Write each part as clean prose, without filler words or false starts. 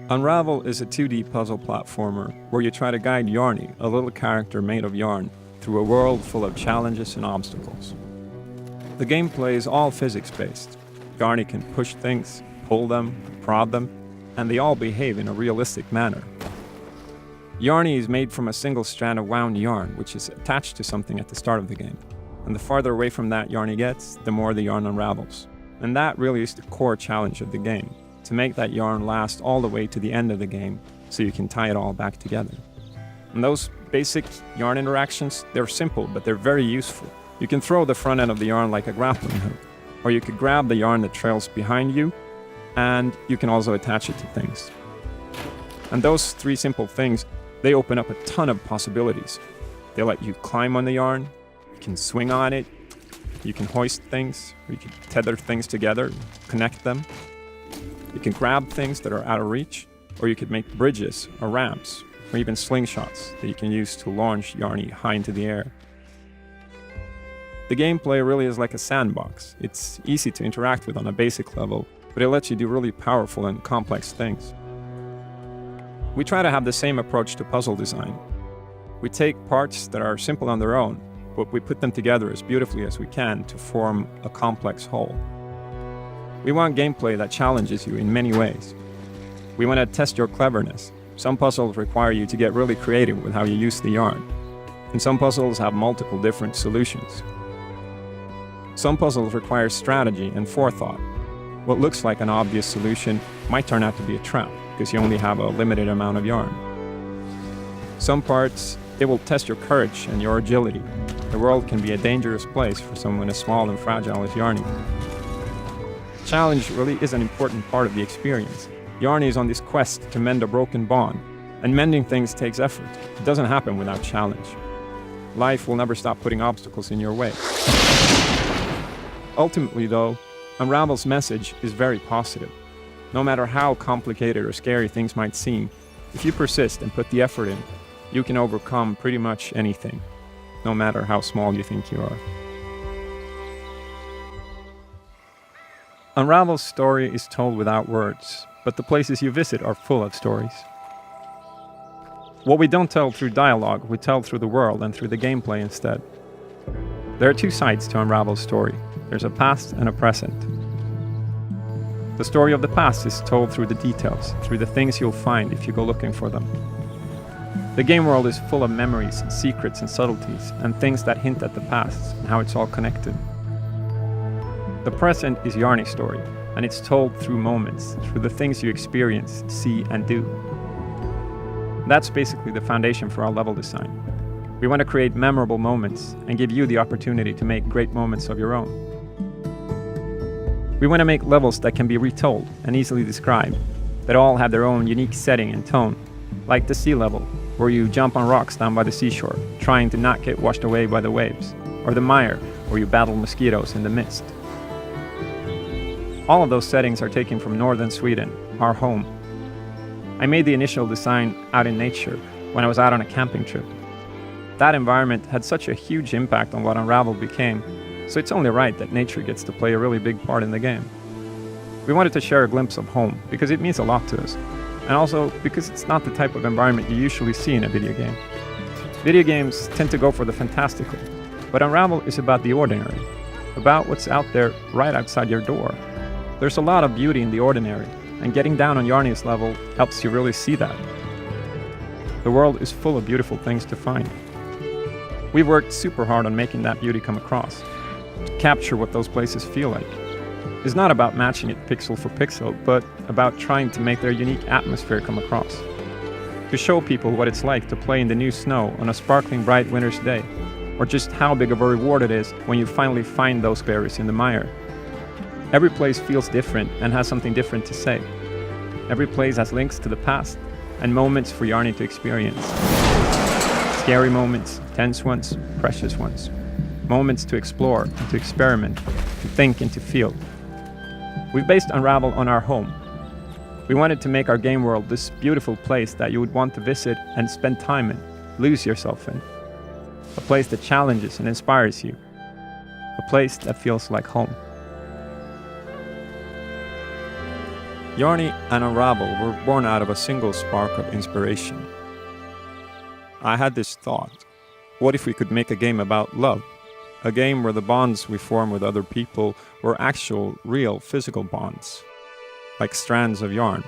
Unravel is a 2D puzzle platformer where you try to guide Yarny, a little character made of yarn, through a world full of challenges and obstacles. The gameplay is all physics-based. Yarny can push things, pull them, prod them, and they all behave in a realistic manner. Yarny is made from a single strand of wound yarn, which is attached to something at the start of the game. And the farther away from that Yarny gets, the more the yarn unravels. And that really is the core challenge of the game, to make that yarn last all the way to the end of the game, so you can tie it all back together. And those basic yarn interactions, they're simple, but they're very useful. You can throw the front end of the yarn like a grappling hook, or you could grab the yarn that trails behind you, and you can also attach it to things. And those three simple things, they open up a ton of possibilities. They let you climb on the yarn, you can swing on it, you can hoist things, or you can tether things together, connect them. You can grab things that are out of reach, or you could make bridges or ramps, or even slingshots that you can use to launch Yarny high into the air. The gameplay really is like a sandbox. It's easy to interact with on a basic level, but it lets you do really powerful and complex things. We try to have the same approach to puzzle design. We take parts that are simple on their own, but we put them together as beautifully as we can to form a complex whole. We want gameplay that challenges you in many ways. We want to test your cleverness. Some puzzles require you to get really creative with how you use the yarn, and some puzzles have multiple different solutions. Some puzzles require strategy and forethought. What looks like an obvious solution might turn out to be a trap, because you only have a limited amount of yarn. Some parts, they will test your courage and your agility. The world can be a dangerous place for someone as small and fragile as Yarny. Challenge really is an important part of the experience. Yarny is on this quest to mend a broken bond, and mending things takes effort. It doesn't happen without challenge. Life will never stop putting obstacles in your way. Ultimately, though, Unravel's message is very positive. No matter how complicated or scary things might seem, if you persist and put the effort in, you can overcome pretty much anything, no matter how small you think you are. Unravel's story is told without words, but the places you visit are full of stories. What we don't tell through dialogue, we tell through the world and through the gameplay instead. There are two sides to Unravel's story. There's a past and a present. The story of the past is told through the details, through the things you'll find if you go looking for them. The game world is full of memories and secrets and subtleties and things that hint at the past and how it's all connected. The present is Yarny's story, and it's told through moments, through the things you experience, see, and do. That's basically the foundation for our level design. We want to create memorable moments and give you the opportunity to make great moments of your own. We want to make levels that can be retold and easily described, that all have their own unique setting and tone, like the sea level, where you jump on rocks down by the seashore, trying to not get washed away by the waves, or the mire, where you battle mosquitoes in the mist. All of those settings are taken from northern Sweden, our home. I made the initial design out in nature when I was out on a camping trip. That environment had such a huge impact on what Unravel became, so it's only right that nature gets to play a really big part in the game. We wanted to share a glimpse of home because it means a lot to us, and also because it's not the type of environment you usually see in a video game. Video games tend to go for the fantastical, but Unravel is about the ordinary, about what's out there right outside your door. There's a lot of beauty in the ordinary, and getting down on Yarny's level helps you really see that. The world is full of beautiful things to find. We've worked super hard on making that beauty come across, to capture what those places feel like. It's not about matching it pixel for pixel, but about trying to make their unique atmosphere come across. To show people what it's like to play in the new snow on a sparkling bright winter's day, or just how big of a reward it is when you finally find those berries in the mire. Every place feels different and has something different to say. Every place has links to the past and moments for Yarny to experience. Scary moments, tense ones, precious ones. Moments to explore and to experiment, to think and to feel. We've based Unravel on our home. We wanted to make our game world this beautiful place that you would want to visit and spend time in, lose yourself in. A place that challenges and inspires you. A place that feels like home. Yarny and Unravel were born out of a single spark of inspiration. I had this thought: what if we could make a game about love? A game where the bonds we form with other people were actual, real, physical bonds, like strands of yarn.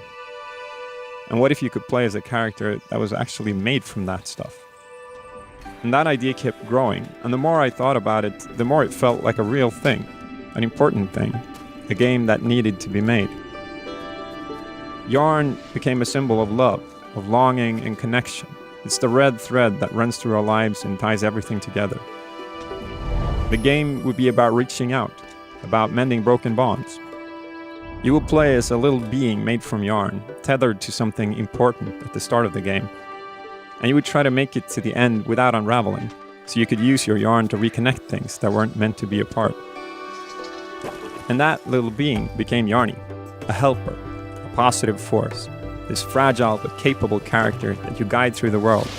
And what if you could play as a character that was actually made from that stuff? And that idea kept growing, and the more I thought about it, the more it felt like a real thing, an important thing, a game that needed to be made. Yarn became a symbol of love, of longing and connection. It's the red thread that runs through our lives and ties everything together. The game would be about reaching out, about mending broken bonds. You will play as a little being made from yarn, tethered to something important at the start of the game. And you would try to make it to the end without unraveling, so you could use your yarn to reconnect things that weren't meant to be apart. And that little being became Yarny, a helper, a positive force, this fragile but capable character that you guide through the world,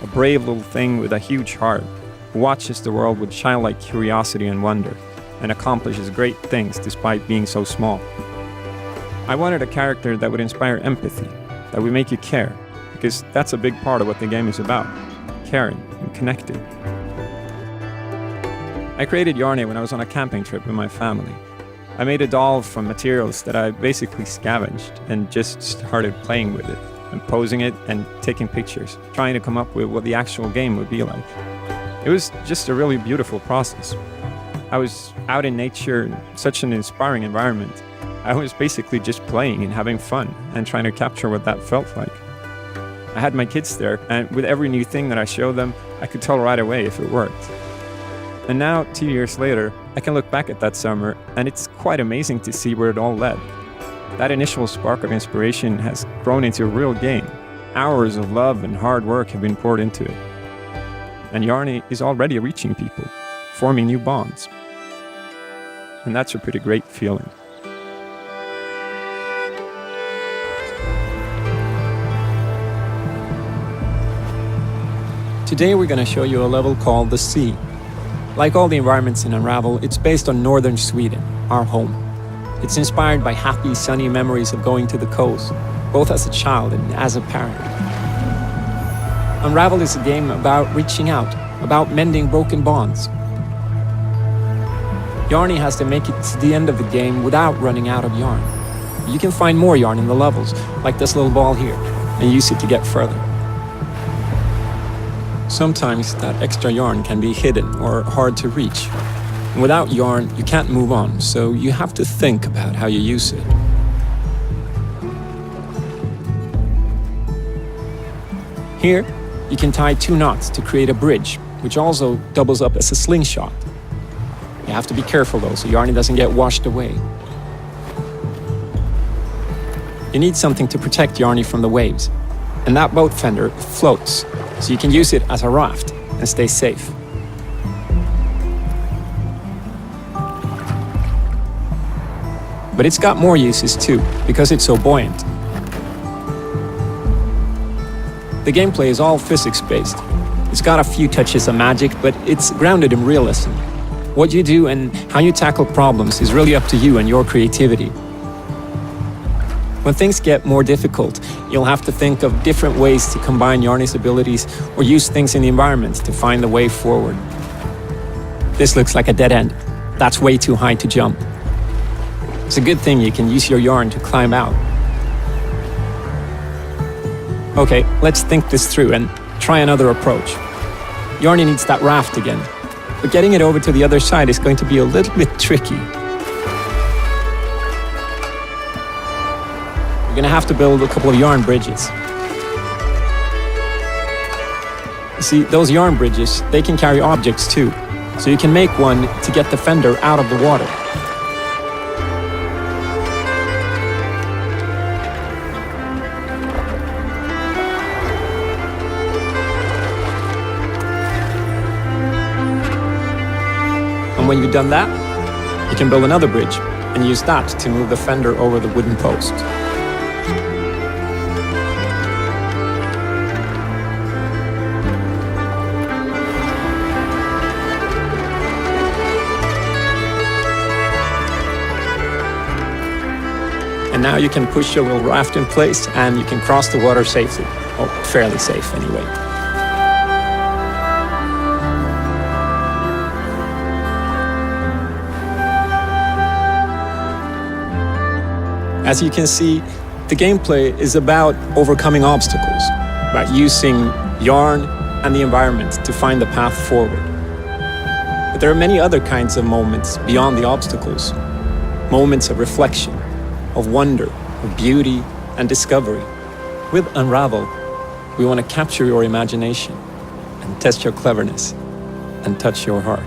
a brave little thing with a huge heart, who watches the world with childlike curiosity and wonder, and accomplishes great things despite being so small. I wanted a character that would inspire empathy, that would make you care, because that's a big part of what the game is about, caring and connecting. I created Yarny when I was on a camping trip with my family. I made a doll from materials that I basically scavenged and just started playing with it, and posing it and taking pictures, trying to come up with what the actual game would be like. It was just a really beautiful process. I was out in nature in such an inspiring environment. I was basically just playing and having fun and trying to capture what that felt like. I had my kids there, and with every new thing that I showed them, I could tell right away if it worked. And now, 2 years later, I can look back at that summer, and it's quite amazing to see where it all led. That initial spark of inspiration has grown into a real game. Hours of love and hard work have been poured into it. And Yarny is already reaching people, forming new bonds. And that's a pretty great feeling. Today we're going to show you a level called The Sea. Like all the environments in Unravel, it's based on northern Sweden, our home. It's inspired by happy, sunny memories of going to the coast, both as a child and as a parent. Unravel is a game about reaching out, about mending broken bonds. Yarny has to make it to the end of the game without running out of yarn. You can find more yarn in the levels, like this little ball here, and use it to get further. Sometimes that extra yarn can be hidden or hard to reach. And without yarn, you can't move on, so you have to think about how you use it. Here, you can tie 2 knots to create a bridge, which also doubles up as a slingshot. You have to be careful though, so Yarny doesn't get washed away. You need something to protect Yarny from the waves, and that boat fender floats, so you can use it as a raft and stay safe. But it's got more uses too, because it's so buoyant. The gameplay is all physics-based. It's got a few touches of magic, but it's grounded in realism. What you do and how you tackle problems is really up to you and your creativity. When things get more difficult, you'll have to think of different ways to combine Yarny's abilities or use things in the environment to find the way forward. This looks like a dead end. That's way too high to jump. It's a good thing you can use your yarn to climb out. Okay, let's think this through and try another approach. Yarny needs that raft again, but getting it over to the other side is going to be a little bit tricky. We're gonna have to build a couple of yarn bridges. You see, those yarn bridges, they can carry objects too, so you can make one to get the fender out of the water. And when you've done that, you can build another bridge and use that to move the fender over the wooden post. And now you can push your little raft in place and you can cross the water safely. Oh, fairly safe anyway. As you can see, the gameplay is about overcoming obstacles, about using yarn and the environment to find the path forward. But there are many other kinds of moments beyond the obstacles. Moments of reflection, of wonder, of beauty and discovery. With Unravel, we want to capture your imagination and test your cleverness and touch your heart.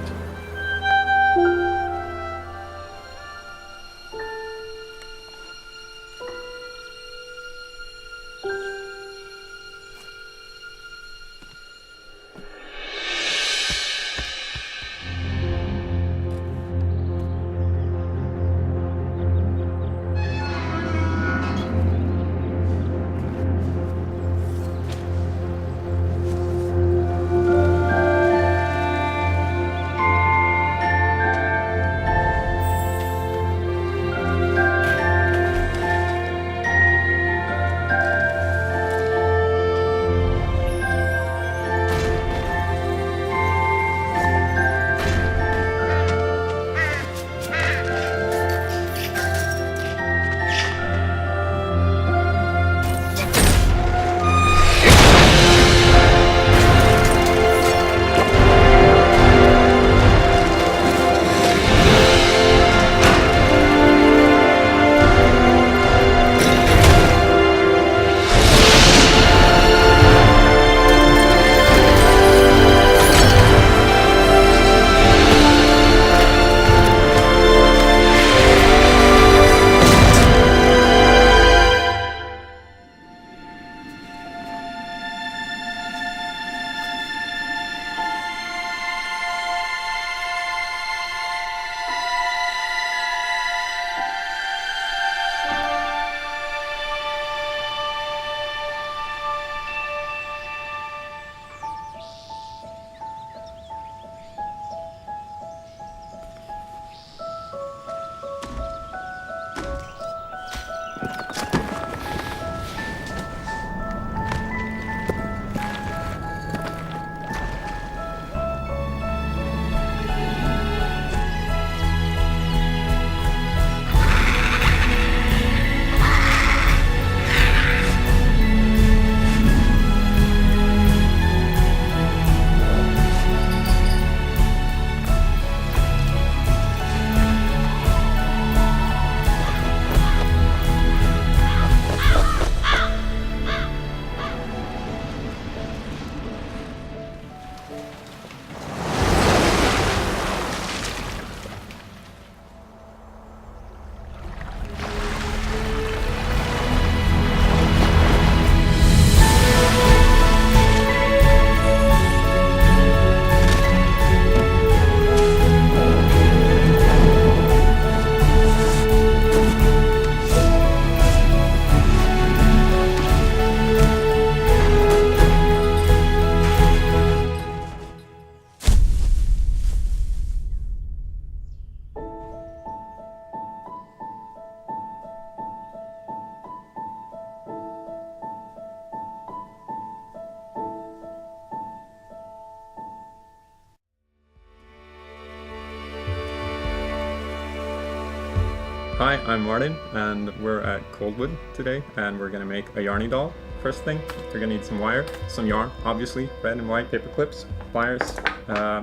Hi, I'm Martin, and we're at Coldwood today, and we're gonna make a Yarny doll. First thing, you're gonna need some wire, some yarn, obviously, red and white paper clips, pliers,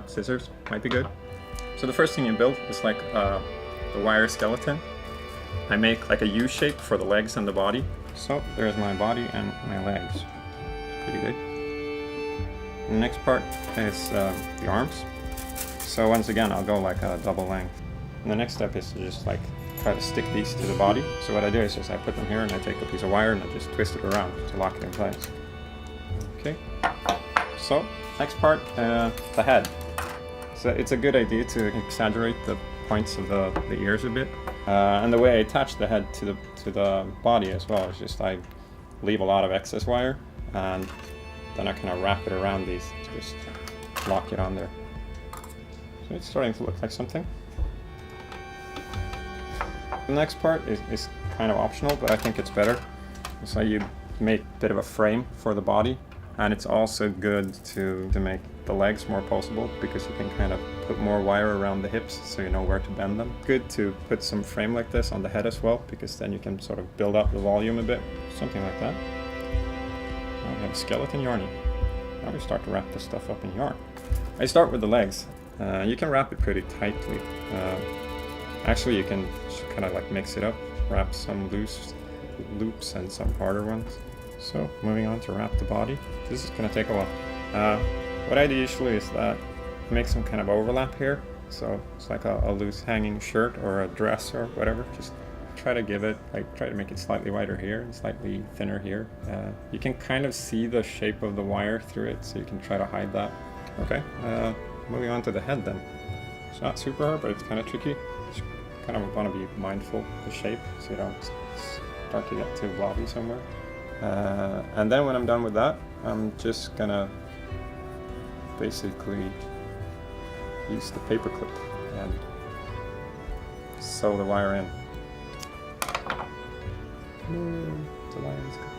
scissors, might be good. So the first thing you build is like the wire skeleton. I make like a U shape for the legs and the body. So there's my body and my legs. Pretty good. And the next part is the arms. So once again, I'll go like a double length. And the next step is to just like try to stick these to the body. So what I do is just I put them here and I take a piece of wire and I just twist it around to lock it in place. Okay. So next part, the head. So it's a good idea to exaggerate the points of the ears a bit. And the way I attach the head to the body as well is just I leave a lot of excess wire and then I kind of wrap it around these to just lock it on there. So it's starting to look like something. The next part is kind of optional, but I think it's better. So you make a bit of a frame for the body, and it's also good to make the legs more poseable because you can kind of put more wire around the hips so you know where to bend them. Good to put some frame like this on the head as well, because then you can sort of build up the volume a bit, something like that. Now we have a skeleton Yarny. Now we start to wrap this stuff up in yarn. I start with the legs. You can wrap it pretty tightly. Actually, you can kind of like mix it up, wrap some loose loops and some harder ones. So moving on to wrap the body. This is going to take a while. What I do usually is that make some kind of overlap here. So it's like a loose hanging shirt or a dress or whatever. Just try to give it, like try to make it slightly wider here and slightly thinner here. You can kind of see the shape of the wire through it, so you can try to hide that. Okay, moving on to the head then. It's not super hard, but it's kind of tricky. Just kind of want to be mindful of the shape so you don't start to get too blobby somewhere. And then when I'm done with that, I'm just gonna basically use the paper clip and sew the wire in. The wire is good.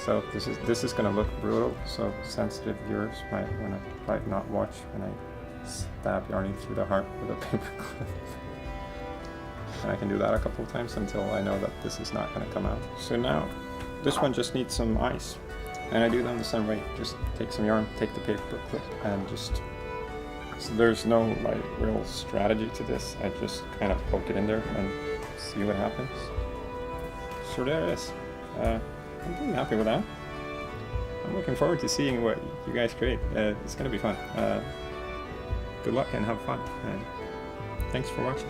So this is gonna look brutal, so sensitive viewers might not watch when I stab Yarny through the heart with a paper clip. And I can do that a couple of times until I know that this is not gonna come out. So now, this one just needs some ice. And I do them the same way. Just take some yarn, take the paper clip, and just... So there's no like real strategy to this. I just kind of poke it in there and see what happens. So there it is. I'm pretty happy with that. I'm looking forward to seeing what you guys create. It's gonna be fun. Good luck and have fun. And thanks for watching.